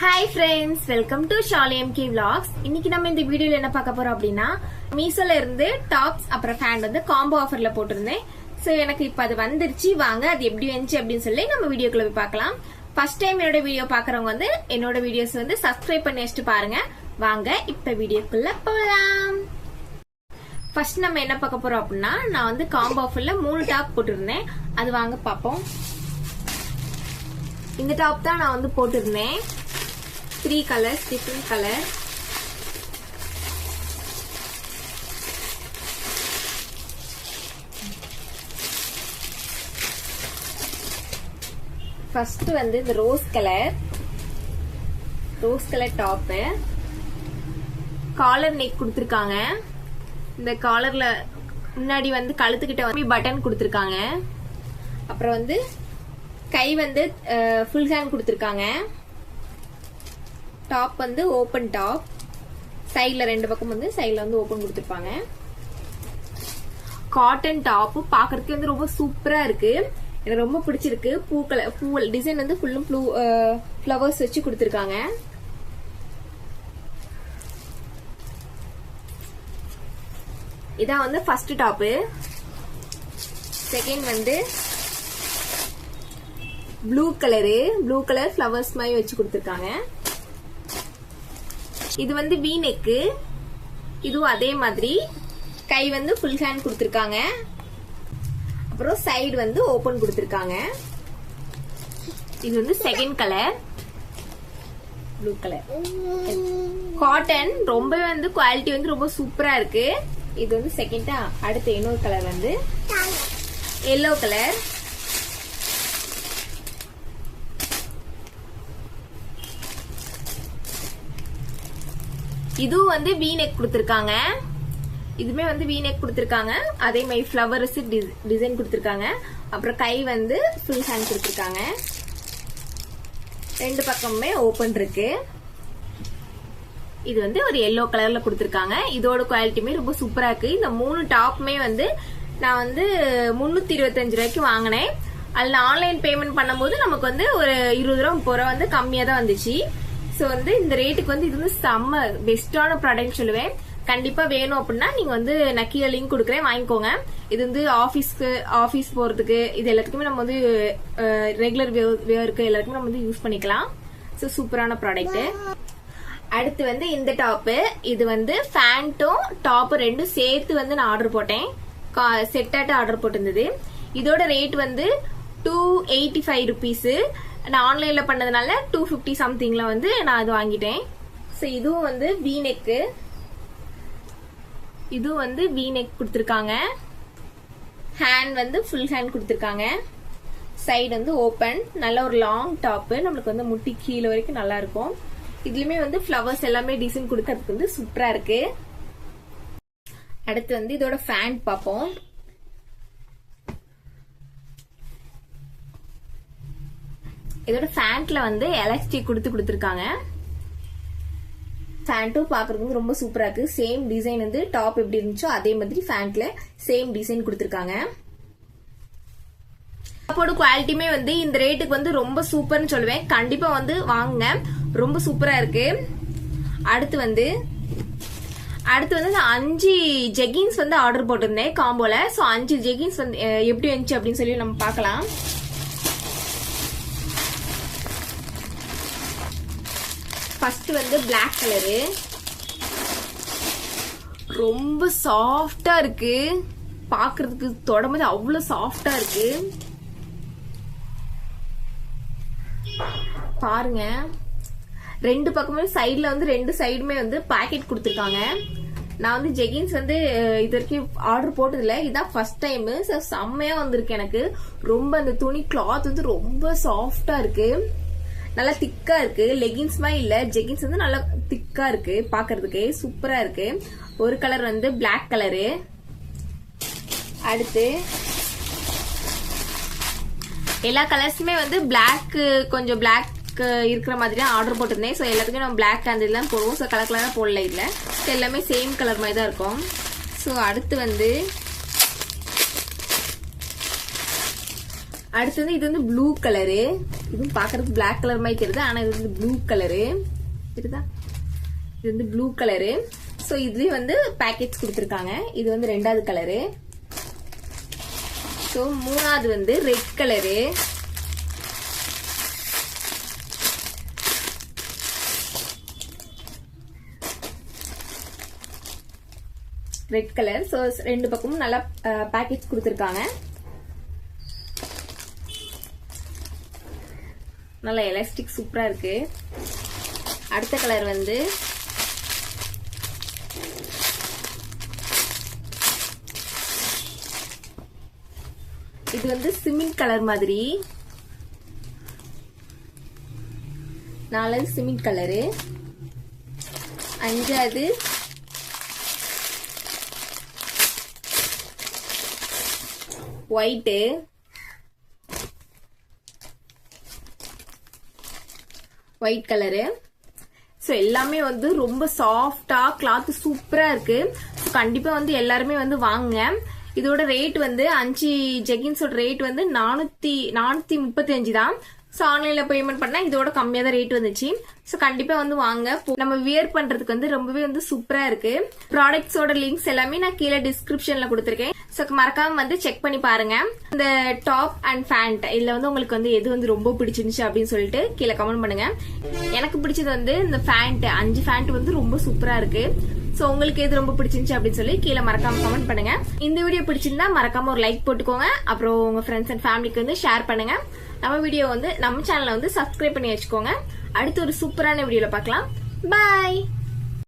Hi friends, welcome to Shali MK Vlogs. இன்னைக்கு நம்ம இந்த வீடியோல என்ன பார்க்க போறோம் அப்படினா மீஷோல இருந்து டாப்ஸ் அப்புறம் ஃபேன் வந்து காம்போ ஆஃபர்ல போட்டுருந்தேன். சோ எனக்கு இப்ப அது வந்துருச்சு. வாங்க அது எப்படி வந்துச்சு அப்படினு சொல்லி நம்ம வீடியோக்குள்ள போய் பார்க்கலாம். ஃபர்ஸ்ட் டைம் என்னோட வீடியோ பார்க்கறவங்க வந்து என்னோட வீடியோஸ் வந்து Subscribe பண்ணி வச்சிட்டு பாருங்க. வாங்க இப்ப வீடியோக்குள்ள போலாம். ஃபர்ஸ்ட் நம்ம என்ன பார்க்க போறோம் அப்படினா நான் வந்து காம்போ ஆஃபர்ல 3 டாப் போட்டுருந்தேன். அது வாங்க பாப்போம். இந்த டாப் தான் நான் வந்து போட்டுருந்தேன். 3 colors, different color. First வந்து இந்த rose colour top collar neck கொடுத்திருக்காங்க. இந்த காலர்ல முன்னாடி வந்து கழுத்துக்கிட்ட வந்து பட்டன் கொடுத்திருக்காங்க. அப்புறம் வந்து கை வந்து ஃபுல் ஹேண்ட் கொடுத்திருக்காங்க. டாப் வந்து ஓபன் டாப், சைடுல ரெண்டு பக்கம் வந்து சைடுல வந்து ஓபன் கொடுத்திருப்பாங்க. காட்டன் டாப் பாக்குறதுக்கு வந்து ரொம்ப சூப்பரா இருக்கு. எனக்கு ரொம்ப பிடிச்சிருக்கு. பூ டிசைன் வந்து ஃபுல்லும் ஃப்ளவர்ஸ் வச்சு கொடுத்திருக்காங்க. இதான் வந்து ஃபர்ஸ்ட் டாப். செகண்ட் வந்து ப்ளூ கலர் ஃப்ளவர்ஸ் மாதிரி வச்சு கொடுத்திருக்காங்க. இது வந்து வி நெக். இதுவும் அதே மாதிரி கை வந்து ஃபுல் ஹேண்ட் கொடுத்திருக்காங்க. அப்புறம் சைடு வந்து ஓபன் கொடுத்திருக்காங்க. இது வந்து second colour blue colour cotton. ரொம்பவே வந்து குவாலிட்டி வந்து ரொம்ப சூப்பரா இருக்கு. இது வந்து செகண்டா. அடுத்து இன்னொரு கலர் வந்து எல்லோ கலர். இதுவும் வந்து வி நெக் கொடுத்திருக்காங்க. இதுமே வந்து வி நெக் கொடுத்திருக்காங்க. அதே மாதிரி ஃப்ளவர்ஸ் டிசைன் கொடுத்திருக்காங்க. அப்புறம் கை வந்து ஃபுல் ஹேண்ட் கொடுத்திருக்காங்க. ரெண்டு பக்கமுமே ஓபன் இருக்கு. இது வந்து ஒரு எல்லோ கலர்ல கொடுத்திருக்காங்க. இதோட குவாலிட்டியுமே ரொம்ப சூப்பரா இருக்கு. இந்த 3 டாப்புமே வந்து நான் வந்து 325 ரூபாய்க்கு வாங்கினேன். அதுல ஆன்லைன் பேமெண்ட் பண்ணும்போது நமக்கு வந்து ஒரு 20 ரூபா 30 ரூபா வந்து கம்மியா தான் வந்துச்சு. சோ வந்து இந்த ரேட்டுக்கு வந்து இது வந்து செம்ம பெஸ்டான ப்ராடக்ட் சொல்லுவேன். கண்டிப்பா வேணும் அப்படின்னா நீங்க வந்து நான் கீழே லிங்க் கொடுக்குறேன், வாங்கிக்கோங்க. இது வந்து ஆபீஸ் போறதுக்கு இது எல்லாத்துக்குமே நம்ம வந்து ரெகுலர் வேருக்கு எல்லாருக்குமே நம்ம வந்து யூஸ் பண்ணிக்கலாம். சோ சூப்பரான ப்ராடக்ட். அடுத்து வந்து இந்த டாப். இது வந்து பேண்டும் டாப் ரெண்டும் சேர்த்து வந்து நான் ஆர்டர் போட்டேன். செட்டாட்டு ஆர்டர் போட்டிருந்தது. இதோட ரேட் வந்து 285 ருபீஸ். நான் ஆன்லைன்ல பண்ணதுனால 250 சம்திங்ல வந்து நான் அது வாங்கிட்டேன். சோ இதுவும் வந்து வி நெக். இதுவும் வந்து வி நெக் கொடுத்திருக்காங்க. ஹேண்ட் வந்து ஃபுல் ஹேண்ட் கொடுத்திருக்காங்க. சைடு வந்து ஓபன். நல்ல ஒரு லாங் டாப். நம்மளுக்கு வந்து முட்டி கீழே வரைக்கும் நல்லா இருக்கும். இதுலயுமே வந்து ஃப்ளவர்ஸ் எல்லாமே டிசைன் கொடுக்கறதுக்கு வந்து சூப்பரா இருக்கு. அடுத்து வந்து இதோட ஃபேன் பாப்போம். இதோட ஃபேண்ட்ல வந்து எலாஸ்டிக் கொடுத்திருக்காங்க. ஃபேண்ட்டும் பாக்குறதுக்கு ரொம்ப சூப்பரா இருக்கு. சேம் டிசைன் வந்து டாப் எப்படி இருந்துச்சோ அதே மாதிரி ஃபேண்ட்ல சேம் டிசைன் கொடுத்திருக்காங்க. டாப்போட குவாலிட்டியுமே வந்து இந்த ரேட்டுக்கு வந்து ரொம்ப சூப்பர்னு சொல்லுவேன். கண்டிப்பா வந்து வாங்குங்க, ரொம்ப சூப்பரா இருக்கு. அடுத்து வந்து நான் 5 ஜெகின்ஸ் வந்து ஆர்டர் போட்டிருந்தேன் காம்போல. சோ 5 ஜெகின்ஸ் வந்து எப்படி வந்துச்சு அப்படின்னு சொல்லி நம்ம பார்க்கலாம். ஃபர்ஸ்ட் வந்து பிளாக் கலரு. ரொம்ப சாஃப்டா இருக்கு. பாக்குறதுக்கு தொடம்போது அவ்வளவு சாஃப்டா இருக்கு. பாருங்க, ரெண்டு பக்கமே சைடுல வந்து ரெண்டு சைடுமே வந்து பாக்கெட் கொடுத்திருக்காங்க. நான் வந்து ஜெகின்ஸ் வந்து இது வரைக்கும் ஆர்டர் போட்டதில்ல. இதான் ஃபர்ஸ்ட் டைம். செம்மையா வந்திருக்கு எனக்கு. ரொம்ப அந்த துணி கிளாத் வந்து ரொம்ப சாஃப்டா இருக்கு. நல்லா திக்கா இருக்கு. லெகின்ஸ் மாதிரி இல்ல, ஜெகின்ஸ் வந்து நல்லா திக்கா இருக்கு. பாக்குறதுக்கு சூப்பரா இருக்கு. ஒரு கலர் வந்து பிளாக் கலரு. அடுத்து எல்லா கலர்ஸுமே வந்து பிளாக், கொஞ்சம் பிளாக் இருக்கிற மாதிரி ஆர்டர் போட்டிருந்தேன். ஸோ எல்லாத்துக்குமே நம்ம பிளாக் அந்த இதெல்லாம் போடுவோம். ஸோ கலர் கலராக போடல. இல்லை, எல்லாமே சேம் கலர் மாதிரி தான் இருக்கும். ஸோ அடுத்து வந்து அடுத்து வந்து இது வந்து ப்ளூ கலரு. இதுவும் பாக்குறதுக்கு பிளாக் கலர் மாதிரி தெரியுது, ஆனா இது வந்து ப்ளூ கலரு தெரியுதா? இது வந்து ப்ளூ கலரு. சோ இதுலயும் வந்து பேக்கெட்ஸ் கொடுத்திருக்காங்க. இது வந்து 2வது கலரு. சோ 3வது வந்து red colour. Red colour. So 2 பக்கமும் நல்லா பேக்கெட்ஸ் கொடுத்திருக்காங்க. நல்ல எலாஸ்டிக் சூப்பரா இருக்கு. அடுத்த கலர் வந்து இது வந்து சிமெண்ட் கலர் மாதிரி. 4வது சிமெண்ட் கலரு. 5வது ஒயிட். White colour. சோ எல்லாமே வந்து ரொம்ப சாஃப்டா கிளாத் சூப்பரா இருக்கு. கண்டிப்பா வந்து எல்லாருமே வந்து வாங்குங்க. இதோட ரேட் வந்து 5 ஜெகின்ஸோட ரேட் வந்து 435 தான். சோ ஆன்லைன்ல பேமெண்ட் பண்ணா இதோட கம்மியா தான் ரேட் வந்துச்சு. சோ கண்டிப்பா வந்து வாங்க. நம்ம வியர் பண்றதுக்கு வந்து ரொம்பவே வந்து சூப்பரா இருக்கு. ப்ராடக்ட்ஸோட லிங்க்ஸ் எல்லாமே நான் கீழே டிஸ்கிரிப்ஷன்ல கொடுத்திருக்கேன். சோ மறக்காம வந்து செக் பண்ணி பாருங்க. இந்த டாப் அண்ட் பேண்ட் இதுல வந்து உங்களுக்கு வந்து எது வந்து ரொம்ப பிடிச்சிருந்துச்சு அப்படின்னு சொல்லிட்டு கீழே கமெண்ட் பண்ணுங்க. எனக்கு பிடிச்சது வந்து இந்த பேண்ட். 5 பேண்ட் வந்து ரொம்ப சூப்பரா இருக்கு. சோ உங்களுக்கு எது ரொம்ப பிடிச்சிருந்துச்சு அப்படின்னு சொல்லி கீழே மறக்காம கமெண்ட் பண்ணுங்க. இந்த வீடியோ பிடிச்சிருந்தா மறக்காம ஒரு லைக் போட்டுக்கோங்க. அப்புறம் உங்க ஃப்ரெண்ட்ஸ் அண்ட் ஃபேமிலிக்கு வந்து ஷேர் பண்ணுங்க. நம்ம வீடியோ வந்து நம்ம சேனலை வந்து சப்ஸ்கிரைப் பண்ணி வச்சுக்கோங்க. அடுத்து ஒரு சூப்பரான வீடியோல பார்க்கலாம். பாய்.